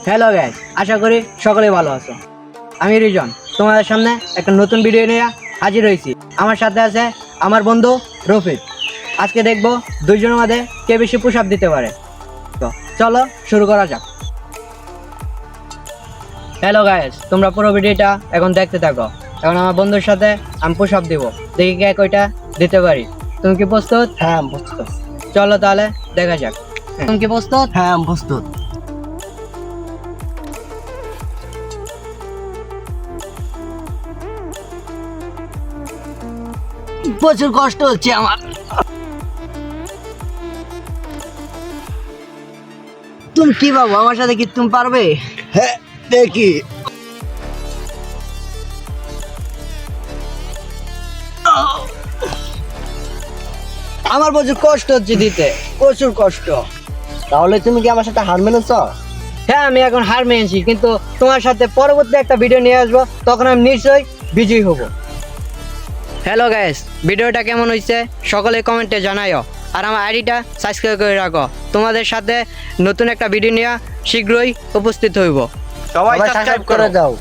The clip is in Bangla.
হ্যালো গাইস, আশা করি সকলেই ভালো আছো। আমি রিজন, তোমাদের সামনে একটা নতুন ভিডিও নিয়ে হাজির হয়েছি। আমার সাথে আছে আমার বন্ধু রফিক। আজকে দেখবো দুইজনের মধ্যে কে বেশি পুশ আপ দিতে পারে। তো চলো শুরু করা যাক। হ্যালো গাইস, তোমরা পুরো ভিডিওটা এখন দেখতে থাকো। এখন আমার বন্ধুর সাথে আমি পুশ আপ দিব, দেখি কে কয়টা দিতে পারি। তুমি কি প্রস্তুত? হ্যাঁ আমি প্রস্তুত। চলো তাহলে দেখা যাক। তুমি কি প্রস্তুত? হ্যাঁ আমি প্রস্তুত। প্রচুর কষ্ট হচ্ছে আমার। তুমি কি ভাবো আমার সাথে কি তুমি পারবে? হ্যাঁ দেখি। আমার প্রচুর কষ্ট হচ্ছে দিতে, প্রচুর কষ্ট। তাহলে তুমি কি আমার সাথে হার মেনেছ? হ্যাঁ, আমি এখন হার মেনেছি, কিন্তু তোমার সাথে পরবর্তী একটা ভিডিও নিয়ে আসবো, তখন আমি নিশ্চয়ই বিজয়ী হব। হ্যালো গাইস, ভিডিওটা কেমন হয়েছে সকলে কমেন্টে জানাইও, আর আমার আইডিটা সাবস্ক্রাইব করে রাখো। তোমাদের সাথে নতুন একটা ভিডিও নিয়ে শীঘ্রই উপস্থিত হইব। সবাই সাবস্ক্রাইব করে দাও।